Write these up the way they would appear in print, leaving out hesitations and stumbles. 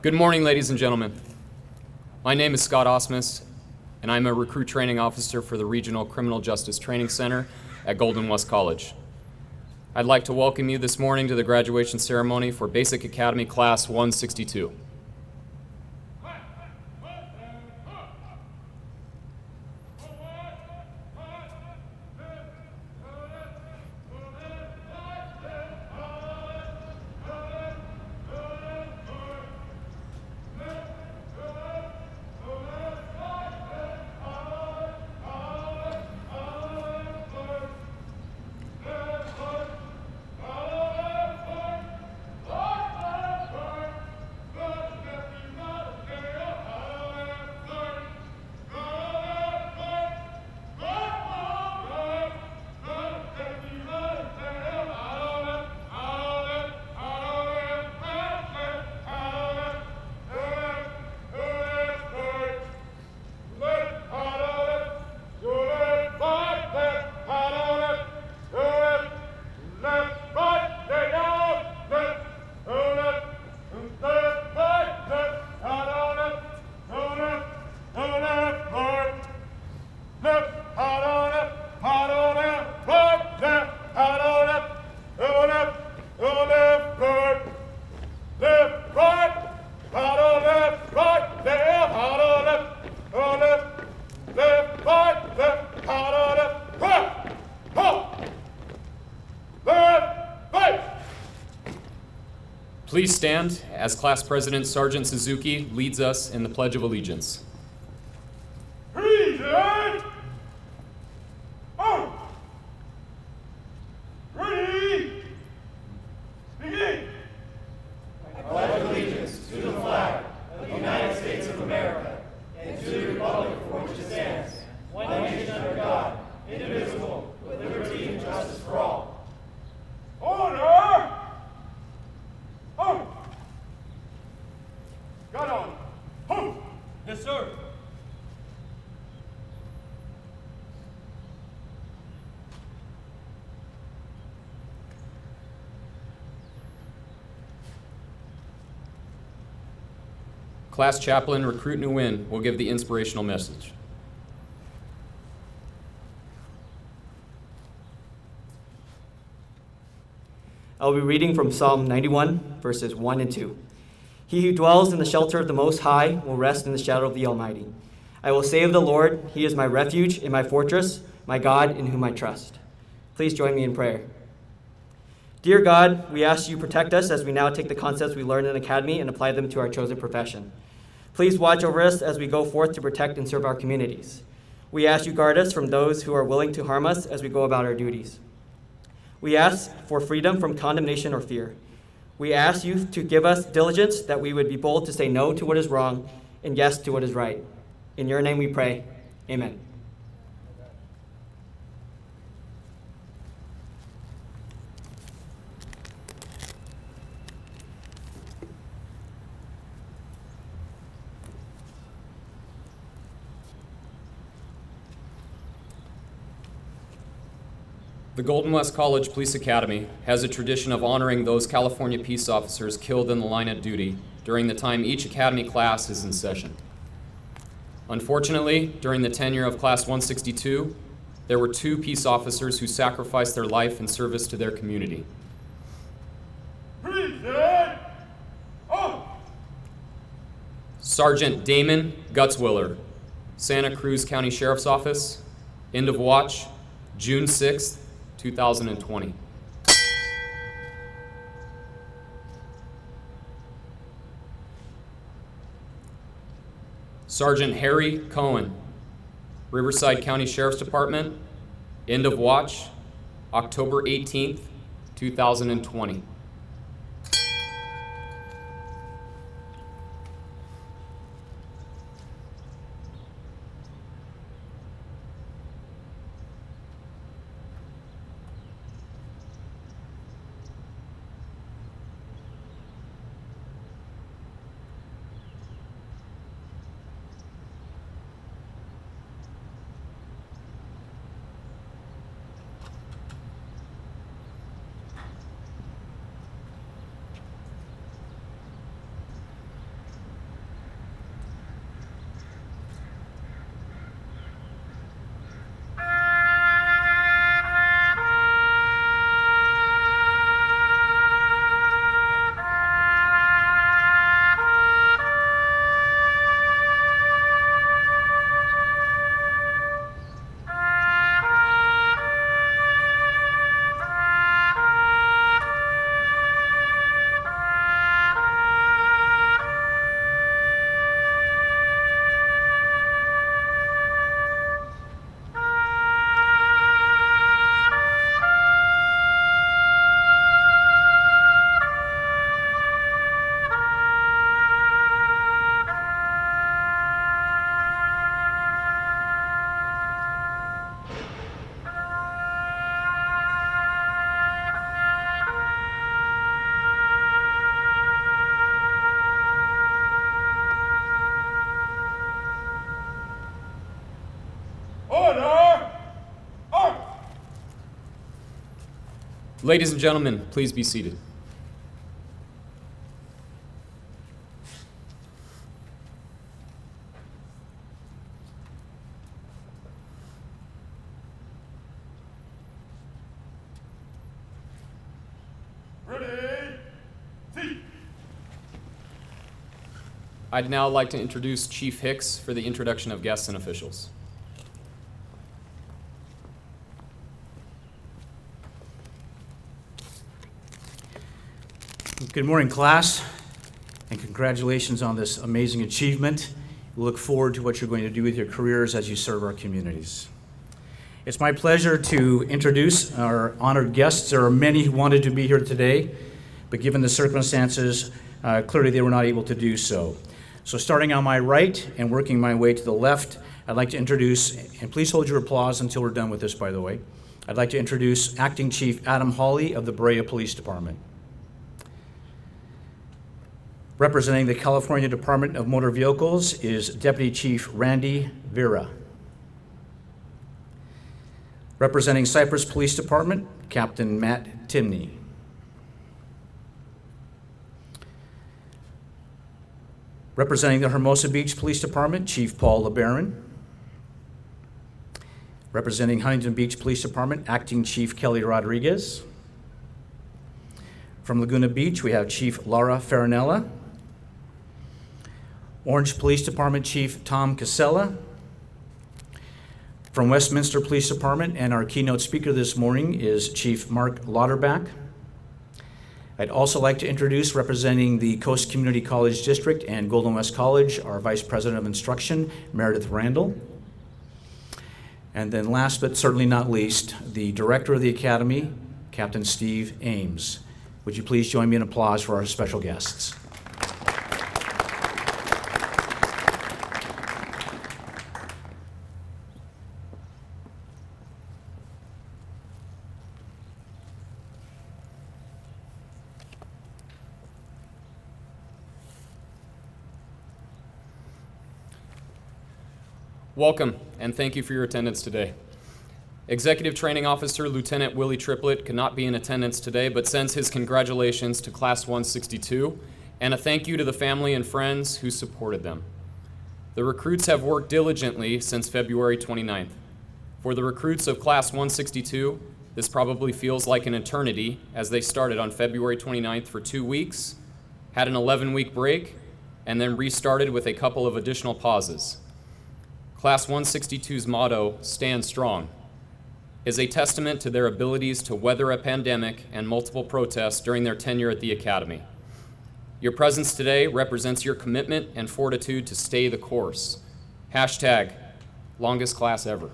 Good morning, ladies and gentlemen. My name is Scott Osmus, and I'm a recruit training officer for the Regional Criminal Justice Training Center at Golden West College. I'd like to welcome you this morning to the graduation ceremony for Basic Academy Class 162. Please stand as Class President Sergeant Suzuki leads us in the Pledge of Allegiance. Present! Arm! Ready! Begin! I pledge allegiance to the flag of the United States of America and to the republic for which it stands, one nation under God, indivisible, with liberty and justice for all. Order! Arm! Got on. Home! Yes, sir. Class Chaplain Recruit Nguyen will give the inspirational message. I'll be reading from Psalm 91, verses 1 and 2. He who dwells in the shelter of the Most High will rest in the shadow of the Almighty. I will say of the Lord, He is my refuge and my fortress, my God in whom I trust. Please join me in prayer. Dear God, we ask you protect us as we now take the concepts we learned in Academy and apply them to our chosen profession. Please watch over us as we go forth to protect and serve our communities. We ask you guard us from those who are willing to harm us as we go about our duties. We ask for freedom from condemnation or fear. We ask you to give us diligence that we would be bold to say no to what is wrong and yes to what is right. In your name we pray. Amen. The Golden West College Police Academy has a tradition of honoring those California peace officers killed in the line of duty during the time each Academy class is in session. Unfortunately, during the tenure of Class 162, there were 2 peace officers who sacrificed their life in service to their community. Present! Arm! Sergeant Damon Gutzwiller, Santa Cruz County Sheriff's Office, end of watch, June 6th, 2020. Sergeant Harry Cohen, Riverside County Sheriff's Department, end of watch, October 18th, 2020. Ladies and gentlemen, please be seated. Ready, seat. I'd now like to introduce Chief Hicks for the introduction of guests and officials. Good morning, class, and congratulations on this amazing achievement. We look forward to what you're going to do with your careers as you serve our communities. It's my pleasure to introduce our honored guests. There are many who wanted to be here today, but given the circumstances, clearly they were not able to do so. So starting on my right and working my way to the left, I'd like to introduce, and please hold your applause until we're done with this, by the way. I'd like to introduce Acting Chief Adam Hawley of the Brea Police Department. Representing the California Department of Motor Vehicles is Deputy Chief Randy Vera. Representing Cypress Police Department, Captain Matt Timney. Representing the Hermosa Beach Police Department, Chief Paul LeBaron. Representing Huntington Beach Police Department, Acting Chief Kelly Rodriguez. From Laguna Beach, we have Chief Laura Farinella. Orange Police Department Chief Tom Casella. From Westminster Police Department, and our keynote speaker this morning is Chief Mark Lauterbach. I'd also like to introduce, representing the Coast Community College District and Golden West College, our Vice President of Instruction, Meredith Randall. And then last but certainly not least, the Director of the Academy, Captain Steve Ames. Would you please join me in applause for our special guests? Welcome, and thank you for your attendance today. Executive Training Officer Lieutenant Willie Triplett could not be in attendance today, but sends his congratulations to Class 162 and a thank you to the family and friends who supported them. The recruits have worked diligently since February 29th. For the recruits of Class 162, this probably feels like an eternity, as they started on February 29th for 2 weeks, had an 11-week break, and then restarted with a couple of additional pauses. Class 162's motto, "Stand Strong," is a testament to their abilities to weather a pandemic and multiple protests during their tenure at the Academy. Your presence today represents your commitment and fortitude to stay the course. Hashtag longest class ever.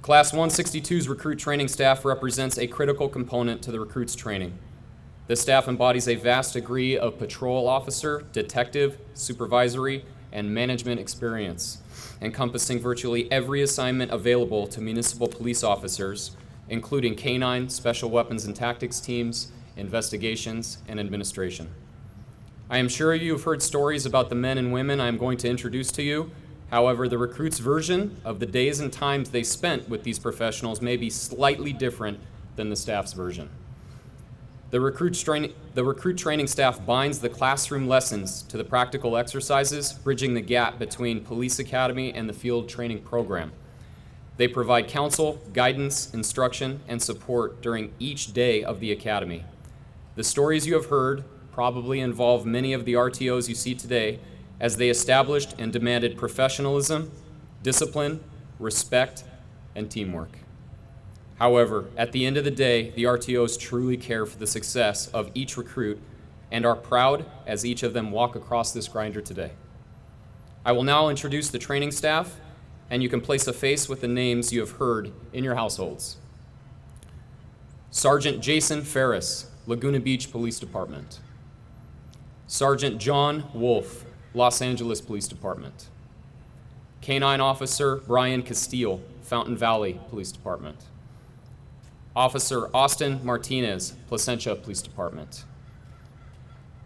Class 162's recruit training staff represents a critical component to the recruits' training. The staff embodies a vast degree of patrol officer, detective, supervisory, and management experience, encompassing virtually every assignment available to municipal police officers, including canine, special weapons and tactics teams, investigations, and administration. I am sure you've heard stories about the men and women I am going to introduce to you. However, the recruits' version of the days and times they spent with these professionals may be slightly different than the staff's version. The recruit training staff binds the classroom lessons to the practical exercises, bridging the gap between police academy and the field training program. They provide counsel, guidance, instruction, and support during each day of the academy. The stories you have heard probably involve many of the RTOs you see today, as they established and demanded professionalism, discipline, respect, and teamwork. However, at the end of the day, the RTOs truly care for the success of each recruit and are proud as each of them walk across this grinder today. I will now introduce the training staff, and you can place a face with the names you have heard in your households. Sergeant Jason Ferris, Laguna Beach Police Department. Sergeant John Wolf, Los Angeles Police Department. Canine Officer Brian Castile, Fountain Valley Police Department. Officer Austin Martinez, Placentia Police Department.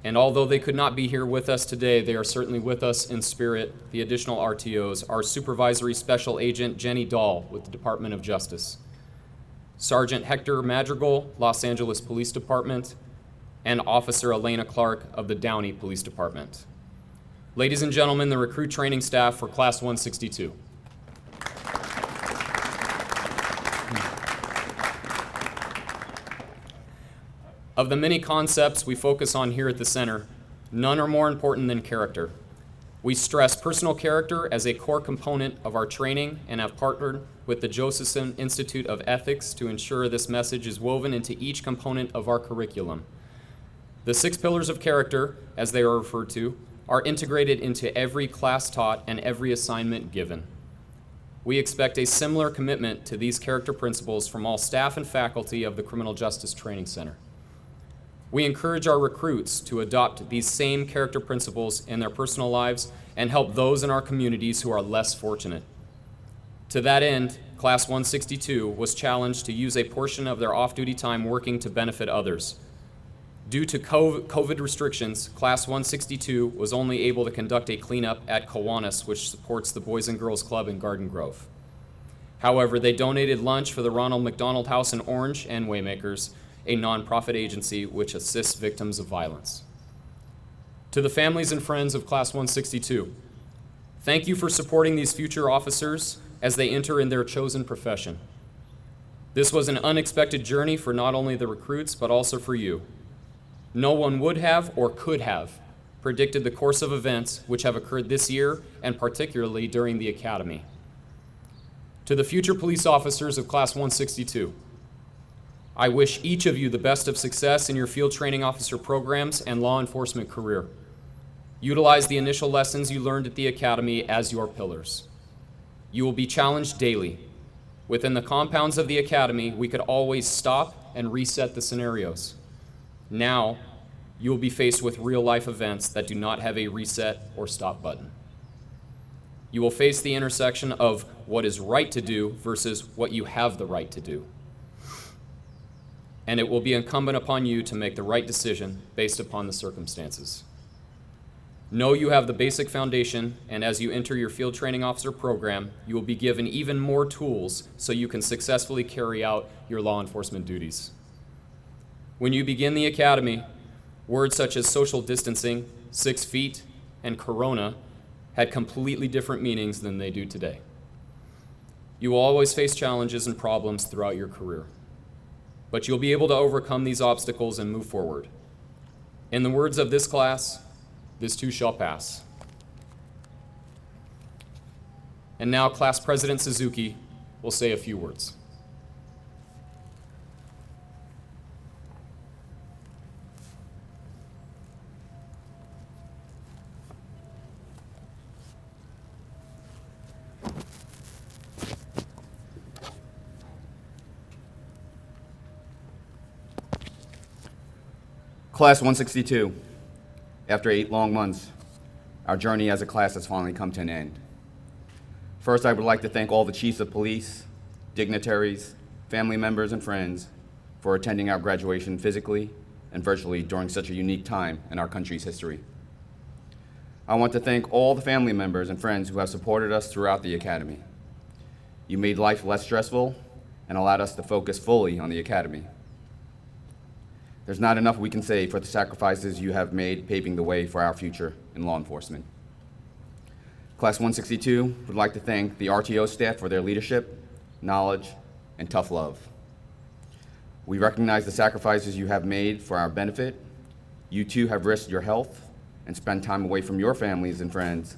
And although they could not be here with us today, they are certainly with us in spirit. The additional RTOs are Supervisory Special Agent Jenny Dahl with the Department of Justice, Sergeant Hector Madrigal, Los Angeles Police Department, and Officer Elena Clark of the Downey Police Department. Ladies and gentlemen, the recruit training staff for Class 162. Of the many concepts we focus on here at the center, none are more important than character. We stress personal character as a core component of our training and have partnered with the Josephson Institute of Ethics to ensure this message is woven into each component of our curriculum. The 6 pillars of character, as they are referred to, are integrated into every class taught and every assignment given. We expect a similar commitment to these character principles from all staff and faculty of the Criminal Justice Training Center. We encourage our recruits to adopt these same character principles in their personal lives and help those in our communities who are less fortunate. To that end, Class 162 was challenged to use a portion of their off-duty time working to benefit others. Due to COVID restrictions, Class 162 was only able to conduct a cleanup at Kiwanis, which supports the Boys and Girls Club in Garden Grove. However, they donated lunch for the Ronald McDonald House in Orange and Waymakers, a nonprofit agency which assists victims of violence. To the families and friends of Class 162, thank you for supporting these future officers as they enter in their chosen profession. This was an unexpected journey for not only the recruits, but also for you. No one would have or could have predicted the course of events which have occurred this year and particularly during the academy. To the future police officers of Class 162, I wish each of you the best of success in your field training officer programs and law enforcement career. Utilize the initial lessons you learned at the academy as your pillars. You will be challenged daily. Within the compounds of the academy, we could always stop and reset the scenarios. Now, you will be faced with real-life events that do not have a reset or stop button. You will face the intersection of what is right to do versus what you have the right to do. And it will be incumbent upon you to make the right decision based upon the circumstances. Know you have the basic foundation, and as you enter your field training officer program, you will be given even more tools so you can successfully carry out your law enforcement duties. When you begin the academy, words such as social distancing, 6 feet, and corona had completely different meanings than they do today. You will always face challenges and problems throughout your career, but you'll be able to overcome these obstacles and move forward. In the words of this class, this too shall pass. And now Class President Suzuki will say a few words. Class 162, after 8 long months, our journey as a class has finally come to an end. First, I would like to thank all the chiefs of police, dignitaries, family members, and friends for attending our graduation physically and virtually during such a unique time in our country's history. I want to thank all the family members and friends who have supported us throughout the academy. You made life less stressful and allowed us to focus fully on the academy. There's not enough we can say for the sacrifices you have made paving the way for our future in law enforcement. Class 162 would like to thank the RTO staff for their leadership, knowledge, and tough love. We recognize the sacrifices you have made for our benefit. You too have risked your health and spent time away from your families and friends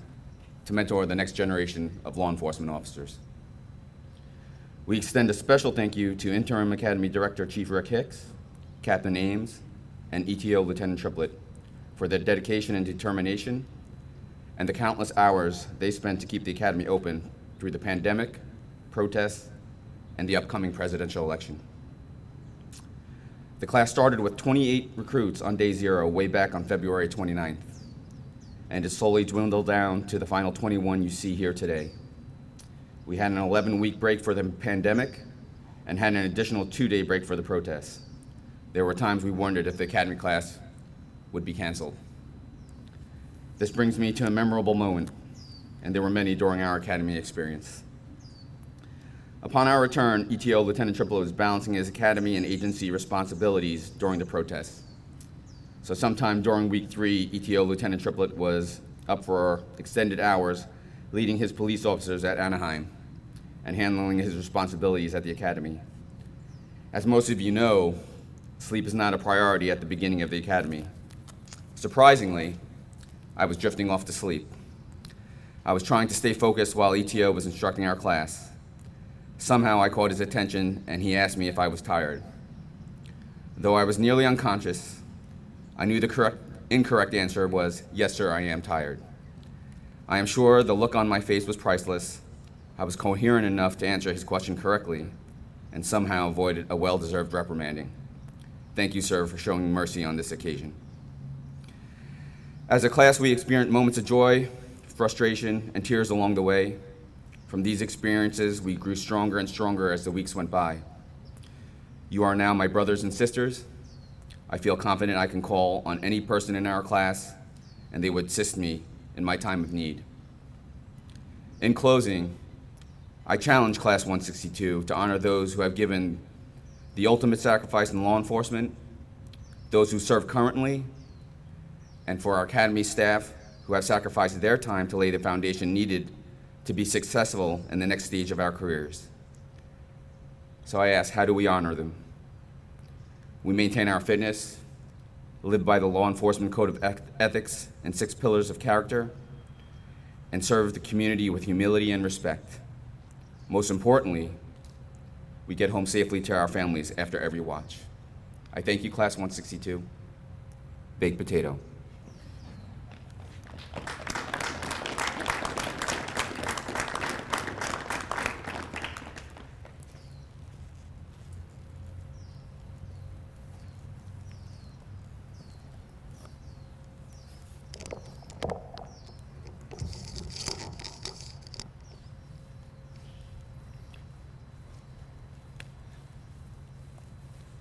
to mentor the next generation of law enforcement officers. We extend a special thank you to Interim Academy Director Chief Rick Hicks, Captain Ames, and ETO Lieutenant Triplett for their dedication and determination and the countless hours they spent to keep the Academy open through the pandemic, protests, and the upcoming presidential election. The class started with 28 recruits on day 0 way back on February 29th, and it slowly dwindled down to the final 21 you see here today. We had an 11-week break for the pandemic and had an additional 2-day break for the protests. There were times we wondered if the Academy class would be canceled. This brings me to a memorable moment, and there were many during our Academy experience. Upon our return, ETO Lieutenant Triplet was balancing his academy and agency responsibilities during the protests. So sometime during week 3, ETO Lieutenant Triplet was up for extended hours leading his police officers at Anaheim and handling his responsibilities at the academy. As most of you know, sleep is not a priority at the beginning of the academy. Surprisingly, I was drifting off to sleep. I was trying to stay focused while ETO was instructing our class. Somehow I caught his attention and he asked me if I was tired. Though I was nearly unconscious, I knew the incorrect answer was, "Yes, sir, I am tired." I am sure the look on my face was priceless. I was coherent enough to answer his question correctly and somehow avoided a well-deserved reprimanding. Thank you, sir, for showing mercy on this occasion. As a class, we experienced moments of joy, frustration, and tears along the way. From these experiences, we grew stronger and stronger as the weeks went by. You are now my brothers and sisters. I feel confident I can call on any person in our class, and they would assist me in my time of need. In closing, I challenge Class 162 to honor those who have given the ultimate sacrifice in law enforcement, those who serve currently, and for our academy staff who have sacrificed their time to lay the foundation needed to be successful in the next stage of our careers. So I ask, how do we honor them? We maintain our fitness, live by the law enforcement code of ethics and 6 pillars of character, and serve the community with humility and respect. Most importantly, we get home safely to our families after every watch. I thank you, Class 162. Baked potato.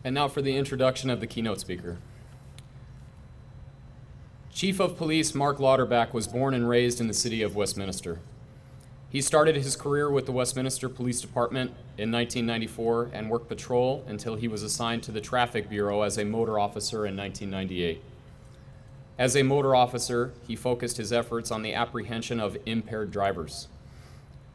And now for the introduction of the keynote speaker. Chief of Police Mark Lauterbach was born and raised in the city of Westminster. He started his career with the Westminster Police Department in 1994 and worked patrol until he was assigned to the Traffic Bureau as a motor officer in 1998. As a motor officer, he focused his efforts on the apprehension of impaired drivers.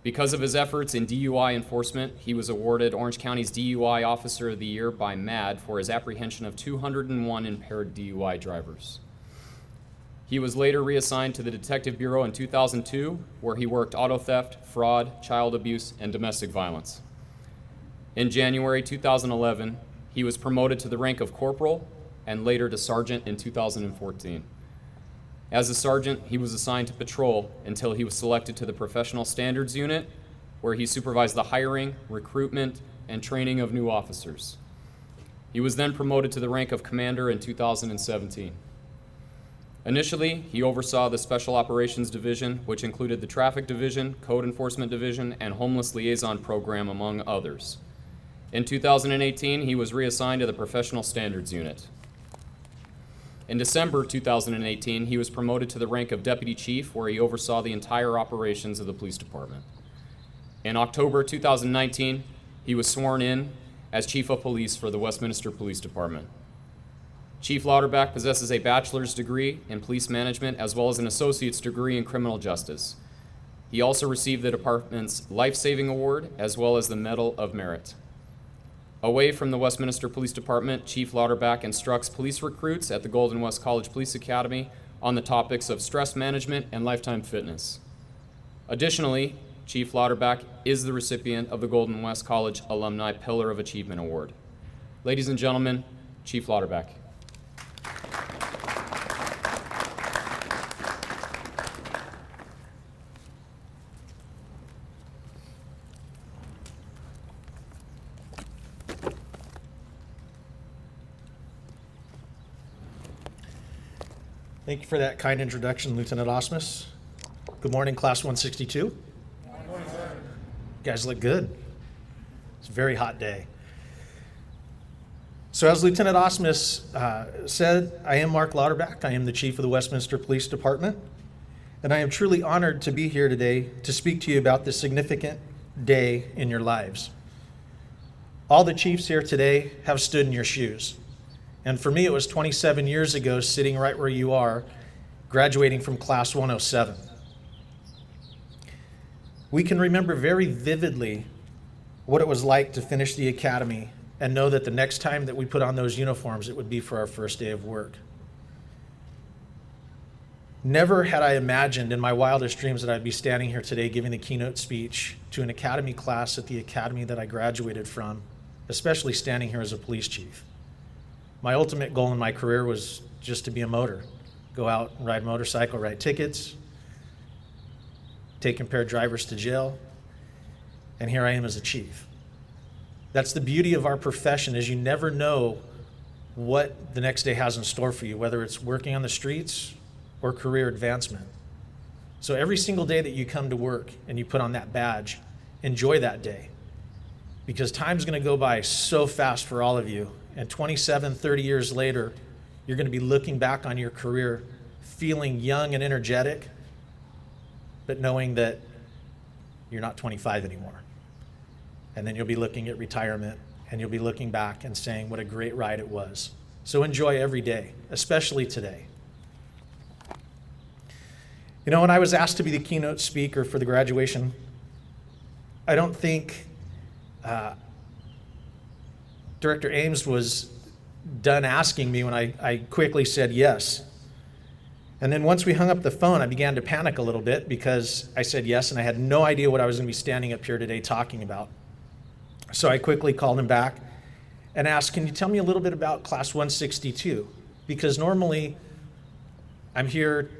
Because of his efforts in DUI enforcement, he was awarded Orange County's DUI Officer of the Year by MAD for his apprehension of 201 impaired DUI drivers. He was later reassigned to the Detective Bureau in 2002, where he worked auto theft, fraud, child abuse, and domestic violence. In January 2011, he was promoted to the rank of corporal and later to sergeant in 2014. As a sergeant, he was assigned to patrol until he was selected to the Professional Standards Unit, where he supervised the hiring, recruitment, and training of new officers. He was then promoted to the rank of commander in 2017. Initially, he oversaw the Special Operations Division, which included the Traffic Division, Code Enforcement Division, and Homeless Liaison Program, among others. In 2018, he was reassigned to the Professional Standards Unit. In December 2018, he was promoted to the rank of Deputy Chief, where he oversaw the entire operations of the police department. In October 2019, he was sworn in as Chief of Police for the Westminster Police Department. Chief Lauterbach possesses a bachelor's degree in police management as well as an associate's degree in criminal justice. He also received the department's Life-Saving Award as well as the Medal of Merit. Away from the Westminster Police Department, Chief Lauterbach instructs police recruits at the Golden West College Police Academy on the topics of stress management and lifetime fitness. Additionally, Chief Lauterbach is the recipient of the Golden West College Alumni Pillar of Achievement Award. Ladies and gentlemen, Chief Lauterbach. Thank you for that kind introduction, Lieutenant Osmus. Good morning, Class 162. Good morning, sir. You guys look good. It's a very hot day. So as Lieutenant Osmus said, I am Mark Lauterbach. I am the Chief of the Westminster Police Department, and I am truly honored to be here today to speak to you about this significant day in your lives. All the chiefs here today have stood in your shoes. And for me, it was 27 years ago, sitting right where you are, graduating from class 107. We can remember very vividly what it was like to finish the academy and know that the next time that we put on those uniforms, it would be for our first day of work. Never had I imagined in my wildest dreams that I'd be standing here today giving the keynote speech to an academy class at the academy that I graduated from, especially standing here as a police chief. My ultimate goal in my career was just to be a motor, go out and ride a motorcycle, write tickets, take impaired drivers to jail, and here I am as a chief. That's the beauty of our profession, is you never know what the next day has in store for you, whether it's working on the streets or career advancement. So every single day that you come to work and you put on that badge, enjoy that day, because time's gonna go by so fast for all of you, and 27, 30 years later, you're gonna be looking back on your career feeling young and energetic, but knowing that you're not 25 anymore. And then you'll be looking at retirement, and you'll be looking back and saying what a great ride it was. So enjoy every day, especially today. You know, when I was asked to be the keynote speaker for the graduation, I don't think Director Ames was done asking me when I quickly said yes. And then once we hung up the phone, I began to panic a little bit because I said yes and I had no idea what I was going to be standing up here today talking about. So I quickly called him back and asked, can you tell me a little bit about Class 162? Because normally I'm here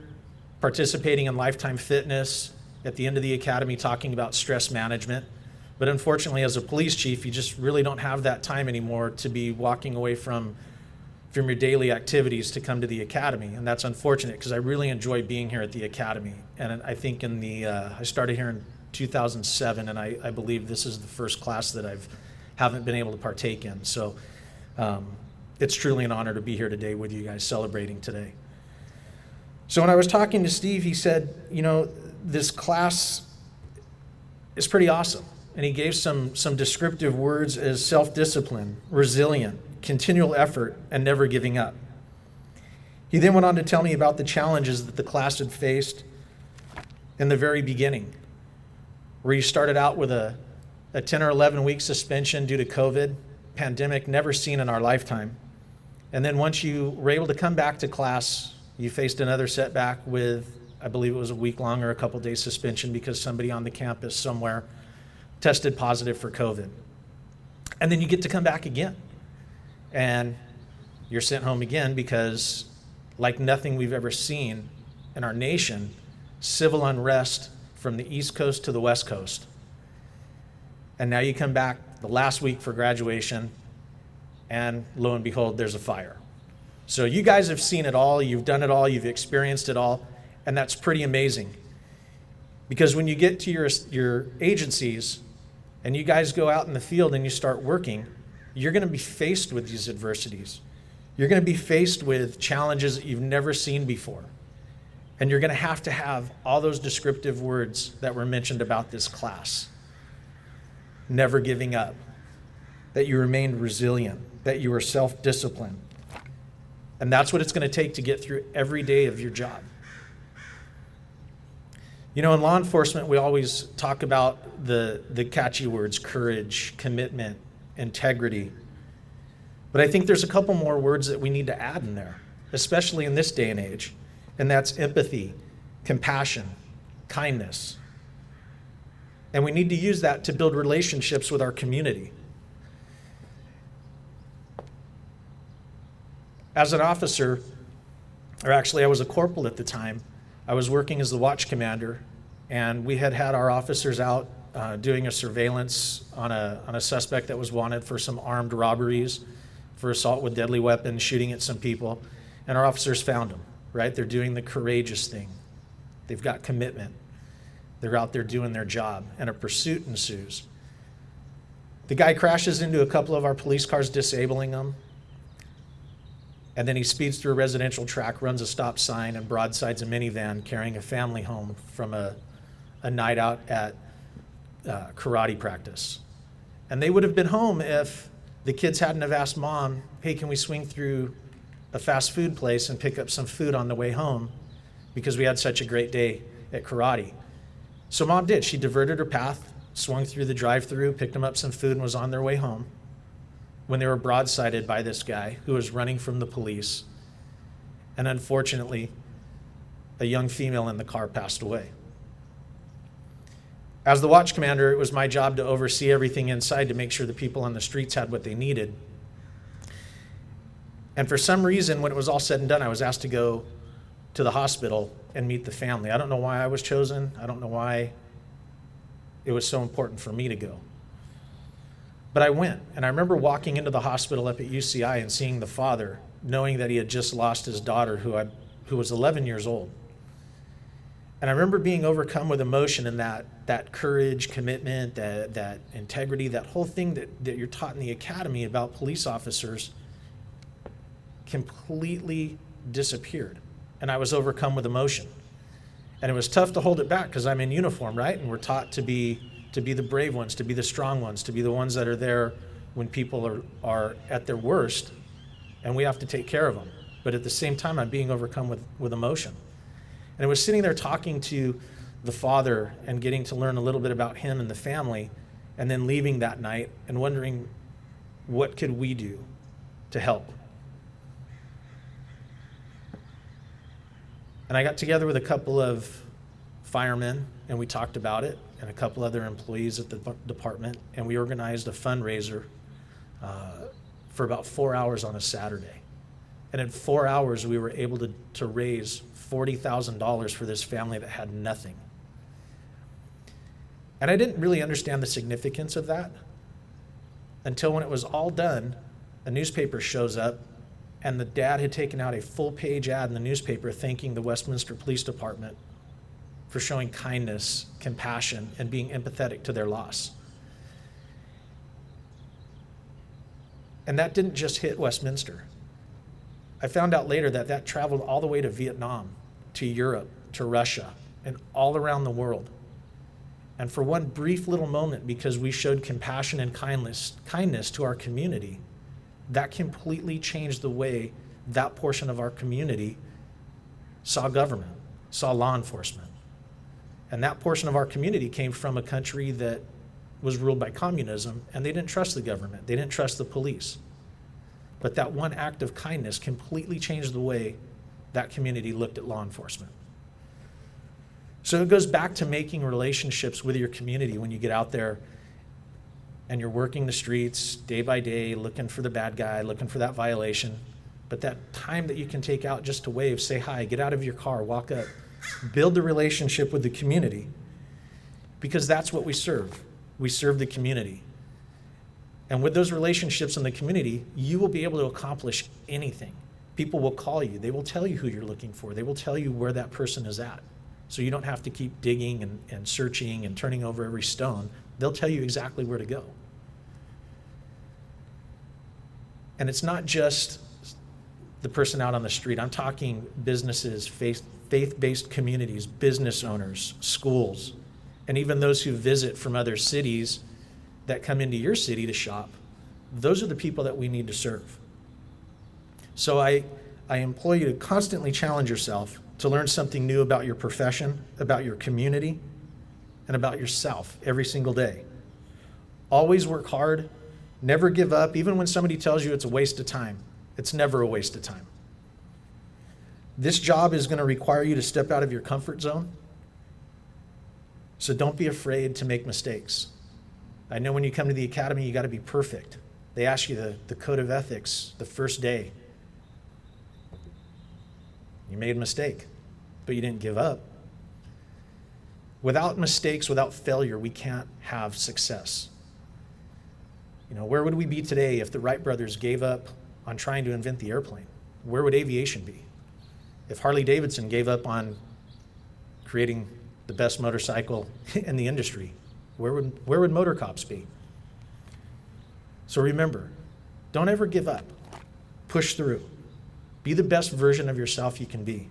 participating in Lifetime Fitness at the end of the academy talking about stress management. But unfortunately, as a police chief, you just really don't have that time anymore to be walking away from your daily activities to come to the academy. And that's unfortunate because I really enjoy being here at the academy. And I think I started here in 2007, and I believe this is the first class that haven't been able to partake in. So it's truly an honor to be here today with you guys celebrating today. So when I was talking to Steve, he said, you know, this class is pretty awesome. And he gave some descriptive words as self-discipline, resilient, continual effort, and never giving up. He then went on to tell me about the challenges that the class had faced in the very beginning, where you started out with a 10 or 11 week suspension due to COVID, pandemic never seen in our lifetime. And then once you were able to come back to class, you faced another setback with, I believe it was a week long or a couple days suspension because somebody on the campus somewhere tested positive for COVID. And then you get to come back again. And you're sent home again because, like nothing we've ever seen in our nation, civil unrest from the East Coast to the West Coast. And now you come back the last week for graduation, and lo and behold, there's a fire. So you guys have seen it all, you've done it all, you've experienced it all, and that's pretty amazing. Because when you get to your agencies and you guys go out in the field and you start working, you're going to be faced with these adversities. You're going to be faced with challenges that you've never seen before. And you're going to have all those descriptive words that were mentioned about this class. Never giving up, that you remained resilient, that you were self-disciplined. And that's what it's going to take to get through every day of your job. You know, in law enforcement, we always talk about the catchy words, courage, commitment, integrity. But I think there's a couple more words that we need to add in there, especially in this day and age. And that's empathy, compassion, kindness. And we need to use that to build relationships with our community. As an officer, or actually I was a corporal at the time, I was working as the watch commander, and we had our officers out doing a surveillance on a suspect that was wanted for some armed robberies, for assault with deadly weapons, shooting at some people, and our officers found him, right? They're doing the courageous thing. They've got commitment. They're out there doing their job, and a pursuit ensues. The guy crashes into a couple of our police cars, disabling them. And then he speeds through a residential tract, runs a stop sign, and broadsides a minivan carrying a family home from a night out at karate practice. And they would have been home if the kids hadn't have asked Mom, hey, can we swing through a fast food place and pick up some food on the way home because we had such a great day at karate. So Mom did. She diverted her path, swung through the drive-thru, picked them up some food, and was on their way home when they were broadsided by this guy who was running from the police. And unfortunately, a young female in the car passed away. As the watch commander, it was my job to oversee everything inside to make sure the people on the streets had what they needed. And for some reason, when it was all said and done, I was asked to go to the hospital and meet the family. I don't know why I was chosen. I don't know why it was so important for me to go. But I went, and I remember walking into the hospital up at UCI and seeing the father, knowing that he had just lost his daughter, who was 11 years old. And I remember being overcome with emotion and that courage, commitment, that integrity, that whole thing that you're taught in the academy about police officers completely disappeared. And I was overcome with emotion. And it was tough to hold it back because I'm in uniform, right? And we're taught to be the brave ones, to be the strong ones, to be the ones that are there when people are at their worst, and we have to take care of them. But at the same time, I'm being overcome with emotion. And I was sitting there talking to the father and getting to learn a little bit about him and the family, and then leaving that night and wondering, what could we do to help? And I got together with a couple of firemen, and we talked about it, and a couple other employees at the department, and we organized a fundraiser for about 4 hours on a Saturday. And in 4 hours, we were able to raise $40,000 for this family that had nothing. And I didn't really understand the significance of that until when it was all done, a newspaper shows up, and the dad had taken out a full-page ad in the newspaper thanking the Westminster Police Department for showing kindness, compassion, and being empathetic to their loss. And that didn't just hit Westminster. I found out later that traveled all the way to Vietnam, to Europe, to Russia, and all around the world. And for one brief little moment, because we showed compassion and kindness to our community, that completely changed the way that portion of our community saw government, saw law enforcement. And that portion of our community came from a country that was ruled by communism, and they didn't trust the government. They didn't trust the police. But that one act of kindness completely changed the way that community looked at law enforcement. So it goes back to making relationships with your community when you get out there and you're working the streets day by day, looking for the bad guy, looking for that violation. But that time that you can take out just to wave, say hi, get out of your car, walk up, build the relationship with the community, because that's what we serve. We serve the community. And with those relationships in the community, you will be able to accomplish anything. People will call you. They will tell you who you're looking for. They will tell you where that person is at. So you don't have to keep digging and searching and turning over every stone. They'll tell you exactly where to go. And it's not just the person out on the street. I'm talking businesses, faith-based communities, business owners, schools, and even those who visit from other cities that come into your city to shop. Those are the people that we need to serve. So I implore you to constantly challenge yourself to learn something new about your profession, about your community, and about yourself every single day. Always work hard, never give up, even when somebody tells you it's a waste of time. It's never a waste of time. This job is going to require you to step out of your comfort zone, so don't be afraid to make mistakes. I know when you come to the academy, you got to be perfect. They ask you the code of ethics the first day. You made a mistake, but you didn't give up. Without mistakes, without failure, we can't have success. You know, where would we be today if the Wright brothers gave up on trying to invent the airplane? Where would aviation be? If Harley Davidson gave up on creating the best motorcycle in the industry, where would motor cops be? So remember, don't ever give up. Push through. Be the best version of yourself you can be.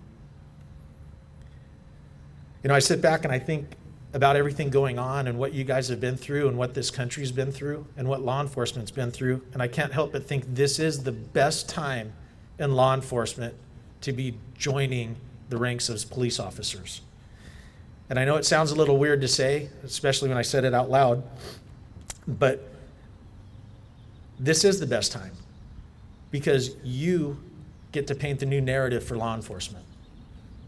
You know, I sit back and I think about everything going on and what you guys have been through and what this country's been through and what law enforcement's been through. And I can't help but think this is the best time in law enforcement to be joining the ranks of police officers. And I know it sounds a little weird to say, especially when I said it out loud, but this is the best time because you get to paint the new narrative for law enforcement.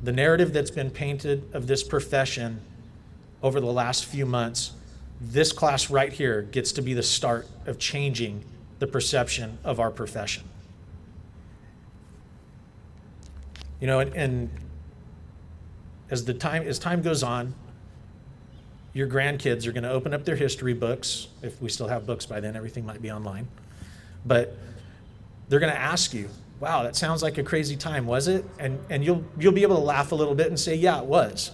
The narrative that's been painted of this profession over the last few months, this class right here gets to be the start of changing the perception of our profession. You know, and as time goes on, your grandkids are going to open up their history books. If we still have books by then, everything might be online. But they're going to ask you, wow, that sounds like a crazy time, was it? And you'll be able to laugh a little bit and say, yeah, it was.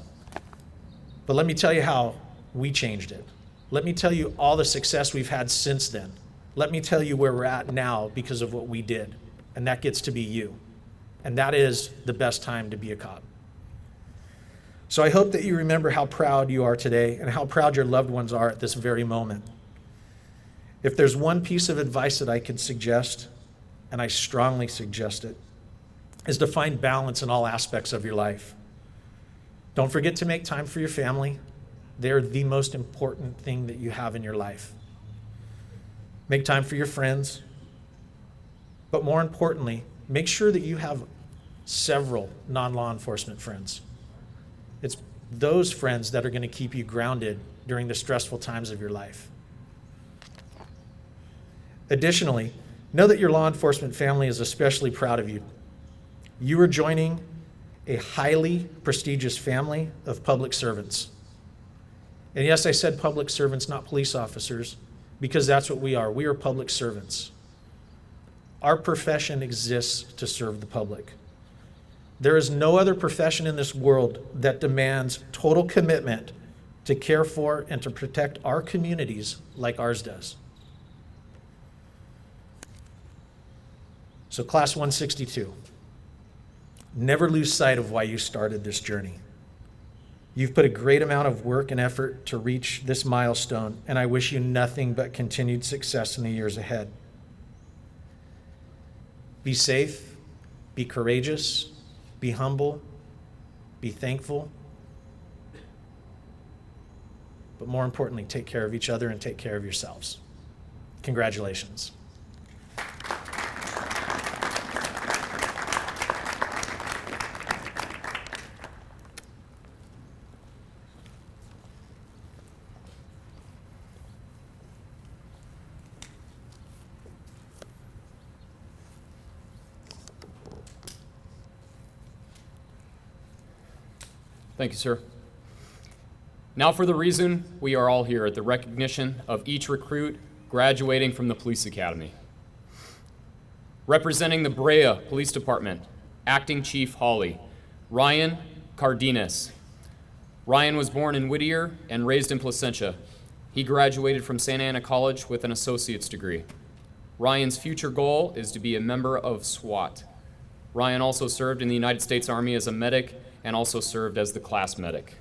But let me tell you how we changed it. Let me tell you all the success we've had since then. Let me tell you where we're at now because of what we did. And that gets to be you. And that is the best time to be a cop. So I hope that you remember how proud you are today and how proud your loved ones are at this very moment. If there's one piece of advice that I could suggest, and I strongly suggest it, is to find balance in all aspects of your life. Don't forget to make time for your family. They're the most important thing that you have in your life. Make time for your friends. But more importantly, make sure that you have several non-law enforcement friends. It's those friends that are going to keep you grounded during the stressful times of your life. Additionally, know that your law enforcement family is especially proud of you. You are joining a highly prestigious family of public servants. And yes, I said public servants, not police officers, because that's what we are. We are public servants. Our profession exists to serve the public. There is no other profession in this world that demands total commitment to care for and to protect our communities like ours does. So Class 162, never lose sight of why you started this journey. You've put a great amount of work and effort to reach this milestone, and I wish you nothing but continued success in the years ahead. Be safe, be courageous, be humble, be thankful, but more importantly, take care of each other and take care of yourselves. Congratulations. Thank you, sir. Now for the reason we are all here at the recognition of each recruit graduating from the police academy. Representing the Brea Police Department, Acting Chief Hawley, Ryan Cardenas. Ryan was born in Whittier and raised in Placentia. He graduated from Santa Ana College with an associate's degree. Ryan's future goal is to be a member of SWAT. Ryan also served in the United States Army as a medic and also served as the class medic.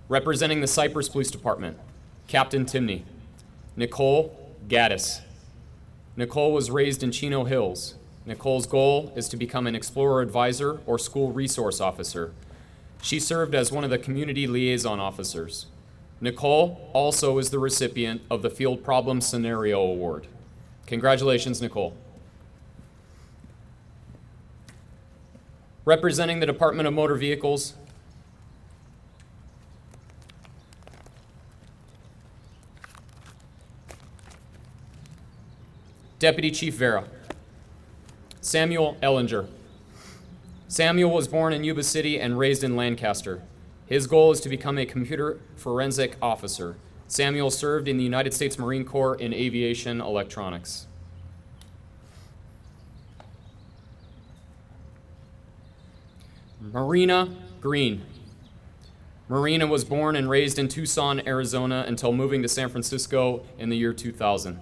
Representing the Cypress Police Department, Captain Timney, Nicole Gaddis. Nicole was raised in Chino Hills. Nicole's goal is to become an explorer advisor or school resource officer. She served as one of the community liaison officers. Nicole also is the recipient of the Field Problem Scenario Award. Congratulations, Nicole. Representing the Department of Motor Vehicles, Deputy Chief Vera, Samuel Ellinger. Samuel was born in Yuba City and raised in Lancaster. His goal is to become a computer forensic officer. Samuel served in the United States Marine Corps in aviation electronics. Marina Green. Marina was born and raised in Tucson, Arizona until moving to San Francisco in the year 2000.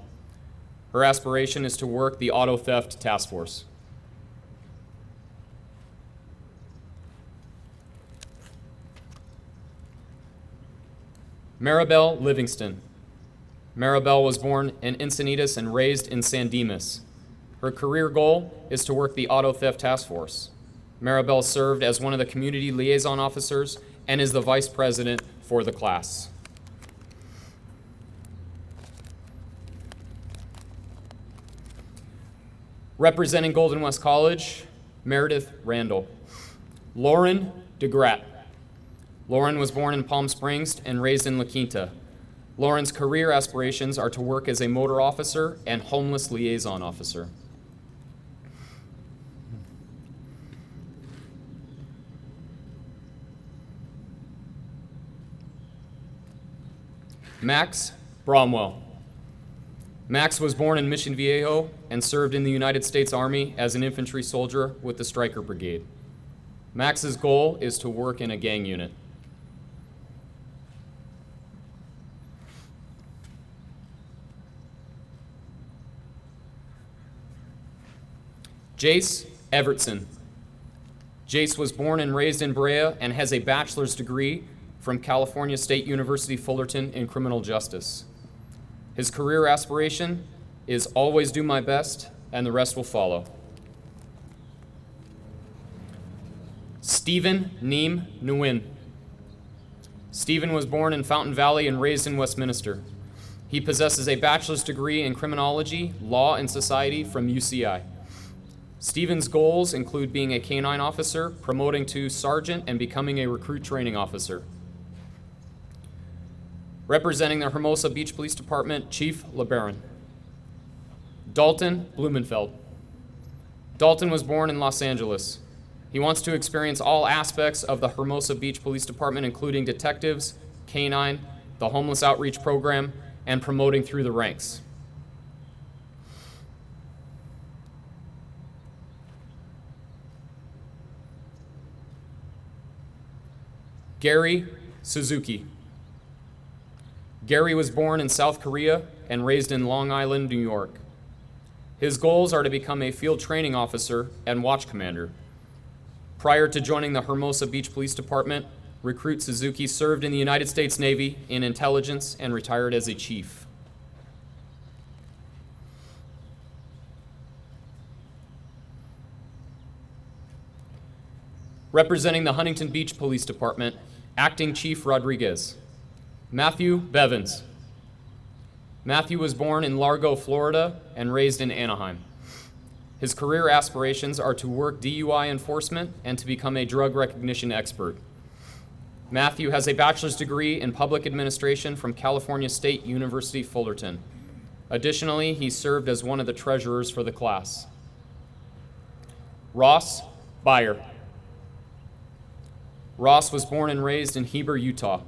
Her aspiration is to work the auto theft task force. Maribel Livingston. Maribel was born in Encinitas and raised in San Dimas. Her career goal is to work the Auto Theft Task Force. Maribel served as one of the community liaison officers and is the vice president for the class. Representing Golden West College, Meredith Randall. Lauren Degratt. Lauren was born in Palm Springs and raised in La Quinta. Lauren's career aspirations are to work as a motor officer and homeless liaison officer. Max Bromwell. Max was born in Mission Viejo and served in the United States Army as an infantry soldier with the Stryker Brigade. Max's goal is to work in a gang unit. Jace Evertson. Jace was born and raised in Brea and has a bachelor's degree from California State University Fullerton in criminal justice. His career aspiration is always do my best, and the rest will follow. Stephen Neem Nguyen. Stephen was born in Fountain Valley and raised in Westminster. He possesses a bachelor's degree in criminology, law, and society from UCI. Stephen's goals include being a canine officer, promoting to sergeant, and becoming a recruit training officer. Representing the Hermosa Beach Police Department, Chief LeBaron. Dalton Blumenfeld. Dalton was born in Los Angeles. He wants to experience all aspects of the Hermosa Beach Police Department, including detectives, canine, the homeless outreach program, and promoting through the ranks. Gary Suzuki. Gary was born in South Korea and raised in Long Island, New York. His goals are to become a field training officer and watch commander. Prior to joining the Hermosa Beach Police Department, recruit Suzuki served in the United States Navy in intelligence and retired as a chief. Representing the Huntington Beach Police Department, Acting Chief Rodriguez. Matthew Bevins. Matthew was born in Largo, Florida, and raised in Anaheim. His career aspirations are to work DUI enforcement and to become a drug recognition expert. Matthew has a bachelor's degree in public administration from California State University, Fullerton. Additionally, he served as one of the treasurers for the class. Ross Byer. Ross was born and raised in Heber, Utah.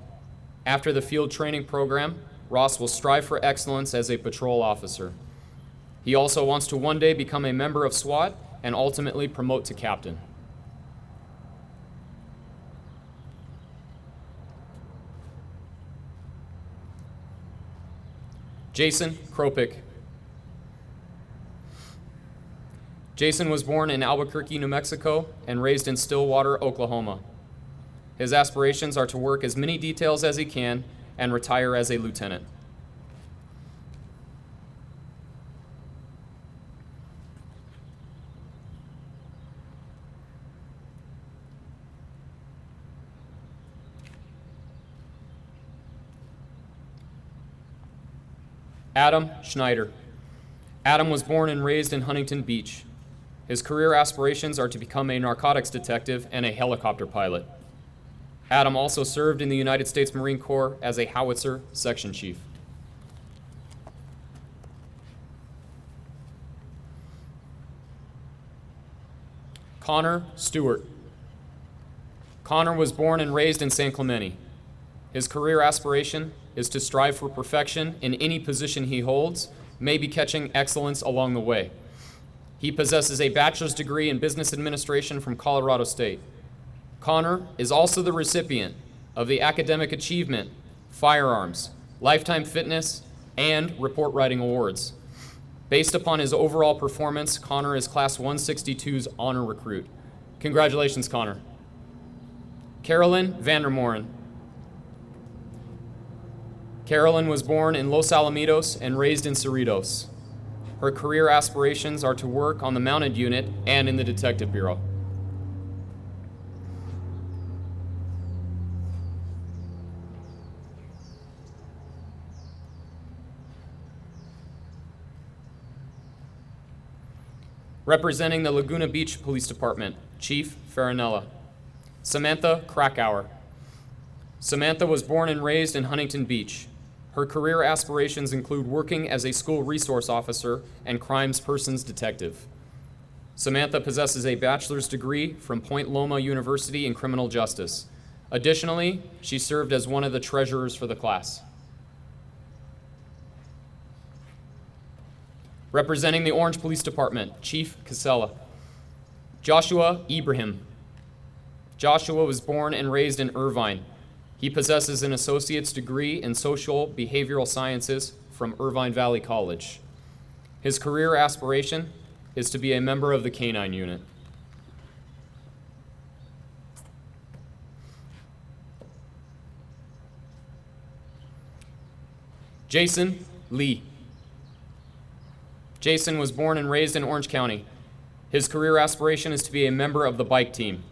After the field training program, Ross will strive for excellence as a patrol officer. He also wants to one day become a member of SWAT and ultimately promote to captain. Jason Kropik. Jason was born in Albuquerque, New Mexico, and raised in Stillwater, Oklahoma. His aspirations are to work as many details as he can and retire as a lieutenant. Adam Schneider. Adam was born and raised in Huntington Beach. His career aspirations are to become a narcotics detective and a helicopter pilot. Adam also served in the United States Marine Corps as a howitzer section chief. Connor Stewart. Connor was born and raised in San Clemente. His career aspiration is to strive for perfection in any position he holds, maybe catching excellence along the way. He possesses a bachelor's degree in business administration from Colorado State. Connor is also the recipient of the Academic Achievement, Firearms, Lifetime Fitness, and Report Writing Awards. Based upon his overall performance, Connor is Class 162's honor recruit. Congratulations, Connor. Carolyn Vandermoran. Carolyn was born in Los Alamitos and raised in Cerritos. Her career aspirations are to work on the mounted unit and in the Detective Bureau. Representing the Laguna Beach Police Department, Chief Farinella. Samantha Krakauer. Samantha was born and raised in Huntington Beach. Her career aspirations include working as a school resource officer and crimes persons detective. Samantha possesses a bachelor's degree from Point Loma University in criminal justice. Additionally, she served as one of the treasurers for the class. Representing the Orange Police Department, Chief Casella. Joshua Ibrahim. Joshua was born and raised in Irvine. He possesses an associate's degree in social behavioral sciences from Irvine Valley College. His career aspiration is to be a member of the K-9 unit. Jason Lee. Jason was born and raised in Orange County. His career aspiration is to be a member of the bike team.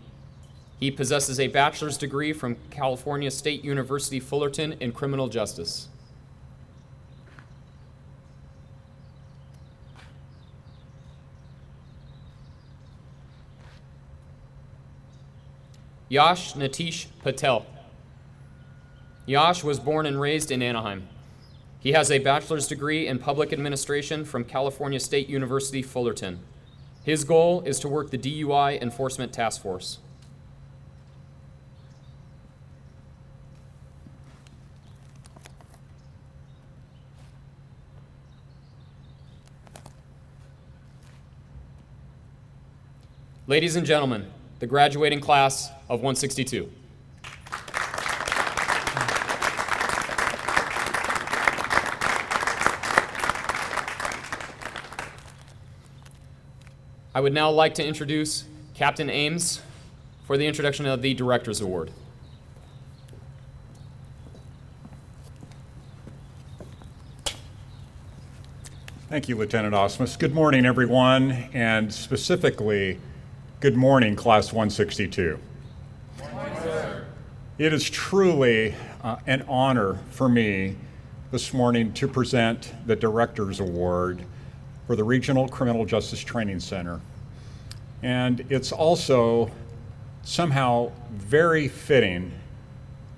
He possesses a bachelor's degree from California State University, Fullerton in criminal justice. Yash Natish Patel. Yash was born and raised in Anaheim. He has a bachelor's degree in public administration from California State University, Fullerton. His goal is to work the DUI Enforcement Task Force. Ladies and gentlemen, the graduating class of 162. I would now like to introduce Captain Ames for the introduction of the Director's Award. Thank you, Lieutenant Osmus. Good morning, everyone, and specifically, good morning, Class 162. Good morning, sir. It is truly an honor for me this morning to present the Director's Award for the Regional Criminal Justice Training Center. And it's also somehow very fitting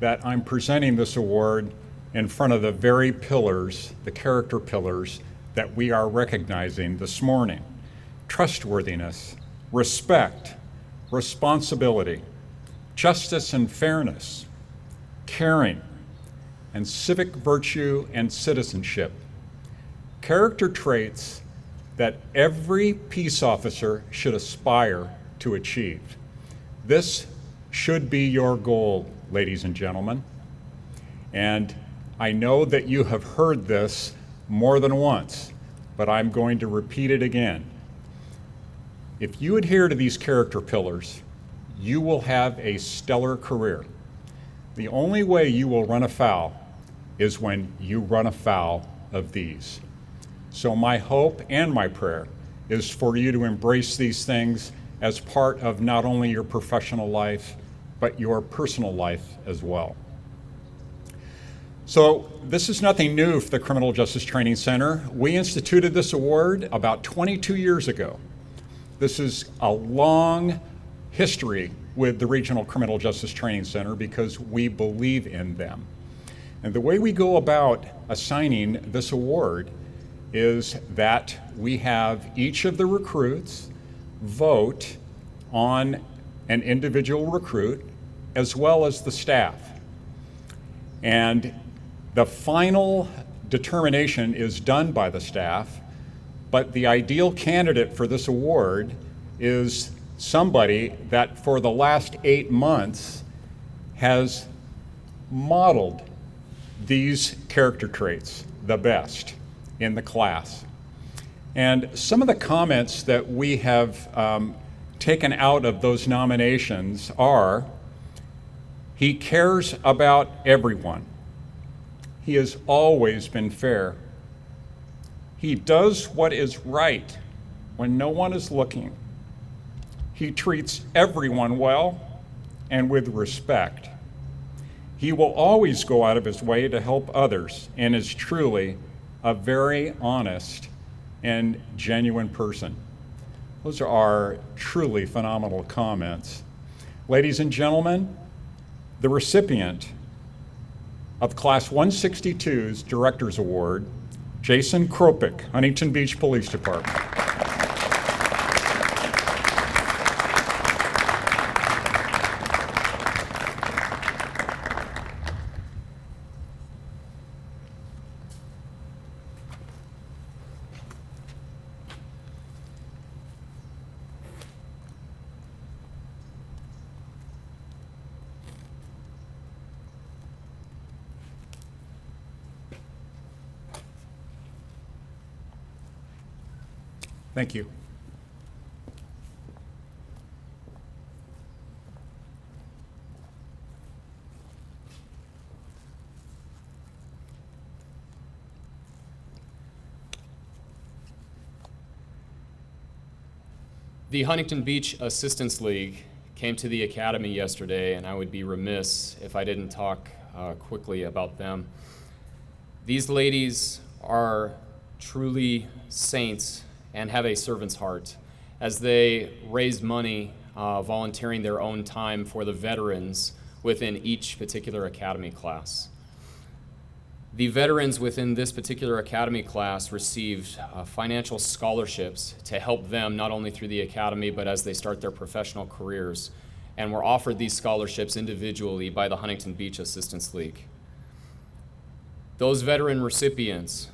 that I'm presenting this award in front of the very pillars, the character pillars, that we are recognizing this morning: trustworthiness, respect, responsibility, justice and fairness, caring, and civic virtue and citizenship. Character traits that every peace officer should aspire to achieve. This should be your goal, ladies and gentlemen. And I know that you have heard this more than once, but I'm going to repeat it again. If you adhere to these character pillars, you will have a stellar career. The only way you will run afoul is when you run afoul of these. So my hope and my prayer is for you to embrace these things as part of not only your professional life, but your personal life as well. So this is nothing new for the Criminal Justice Training Center. We instituted this award about 22 years ago. This is a long history with the Regional Criminal Justice Training Center because we believe in them. And the way we go about assigning this award is that we have each of the recruits vote on an individual recruit as well as the staff. And the final determination is done by the staff, but the ideal candidate for this award is somebody that for the last 8 months has modeled these character traits the best in the class. And some of the comments that we have taken out of those nominations are: he cares about everyone. he has always been fair. He does what is right when no one is looking. He treats everyone well and with respect. He will always go out of his way to help others and is truly a very honest and genuine person. Those are truly phenomenal comments. Ladies and gentlemen, the recipient of Class 162's Director's Award, Jason Kropik, Huntington Beach Police Department. Thank you. The Huntington Beach Assistance League came to the Academy yesterday, and I would be remiss if I didn't talk quickly about them. These ladies are truly saints and have a servant's heart as they raise money, volunteering their own time for the veterans within each particular academy class. The veterans within this particular academy class received financial scholarships to help them not only through the academy but as they start their professional careers, and were offered these scholarships individually by the Huntington Beach Assistance League. Those veteran recipients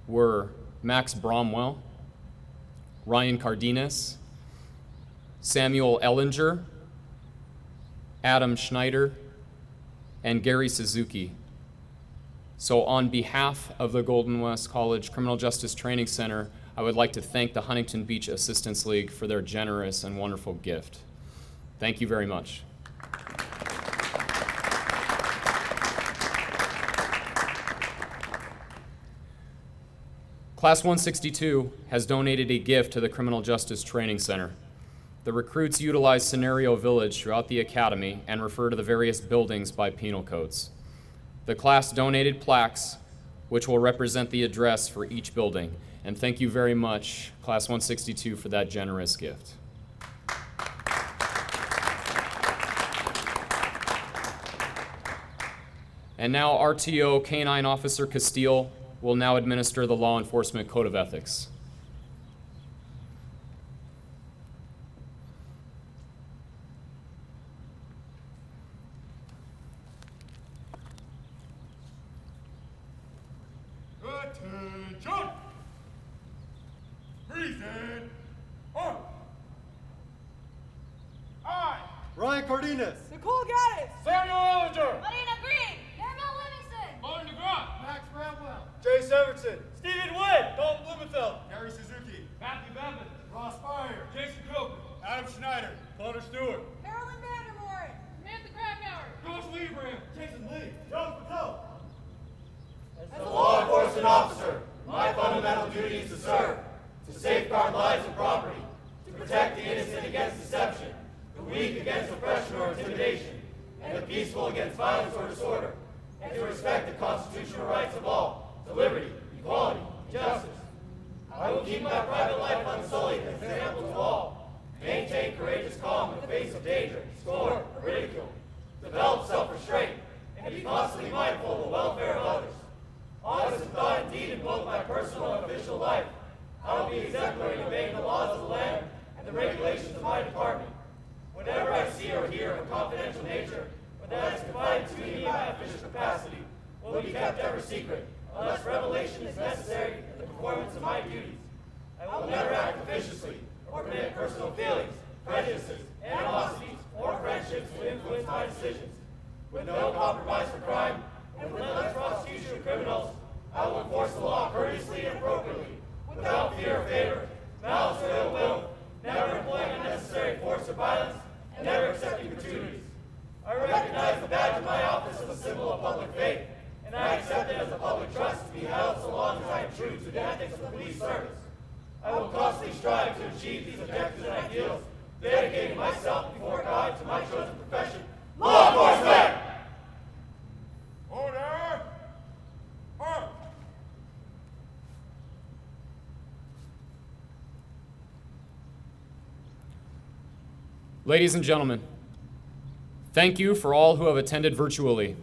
were Max Bromwell, Ryan Cardenas, Samuel Ellinger, Adam Schneider, and Gary Suzuki. So on behalf of the Golden West College Criminal Justice Training Center, I would like to thank the Huntington Beach Assistance League for their generous and wonderful gift. Thank you very much. Class 162 has donated a gift to the Criminal Justice Training Center. The recruits utilize Scenario Village throughout the academy and refer to the various buildings by penal codes. The class donated plaques, which will represent the address for each building. And thank you very much, Class 162, for that generous gift. And now RTO Canine Officer Castile will now administer the Law Enforcement Code of Ethics. Attention! Present! On! I, Ryan Cardenas. Nicole Gaddis! Samuel Ellinger, Marina Green! Vera Livingston! Lauren Degratt, Max Bramwell. Jay Severson, Stephen Wood. Dalton Blumenfeld. Gary Suzuki, Matthew Bevins. Ross Fire, Jason Coker, Adam Schneider, Connor Stewart, Carolyn Vandermoran! Samantha Krakauer! Josh Ibrahim, Jason Lee. John Patel. As a law enforcement officer, my fundamental duty is to serve, to safeguard lives and property, to protect the innocent against deception, the weak against oppression or intimidation, and the peaceful against violence or disorder, and to respect the constitutional rights of all, to liberty, equality, and justice. I will keep my private life unsullied as an example to all, maintain courageous calm in the face of danger, scorn, or ridicule, develop self-restraint, and be constantly mindful of the welfare of others. Honest in thought and deed in both my personal and official life, I will be exemplary in obeying the laws of the land and the regulations of my department. Whatever I see or hear of a confidential nature, or that is confided to me in my official capacity, will be kept ever secret, unless revelation is necessary in the performance of my duties. I will never act officiously, or permit personal feelings, prejudices, animosities, or friendships to influence my decisions. With no compromise for crime, and relentless prosecution of criminals, I will enforce the law courteously and appropriately, without fear or favor, malice or ill will, never employing unnecessary force or violence, and never accepting gratuities. I recognize the badge of my office as a symbol of public faith, and I accept it as a be held so long as I am true to the ethics of the police service. I will constantly strive to achieve these objectives and ideals, dedicating myself before God to my chosen profession, law enforcement! Order! March! Ladies and gentlemen, thank you for all who have attended virtually.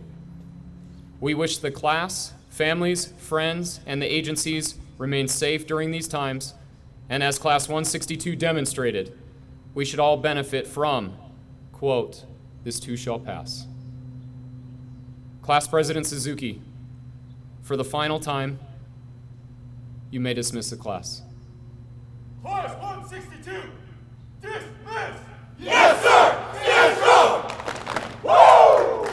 We wish the class, families, friends, and the agencies remain safe during these times, and as Class 162 demonstrated, we should all benefit from, quote, this too shall pass. Class President Suzuki, for the final time, you may dismiss the class. Class 162, dismiss! Yes, sir! Stand strong! Woo!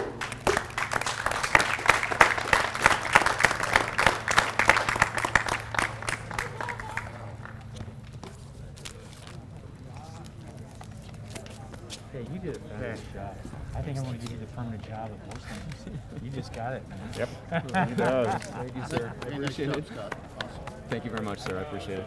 Hey, you did a fabulous job. I think I'm going to give you the permanent job at Boston. You just got it, man. Yep. He does. Thank you, sir. I appreciate it. Thank you very much, sir. I appreciate it.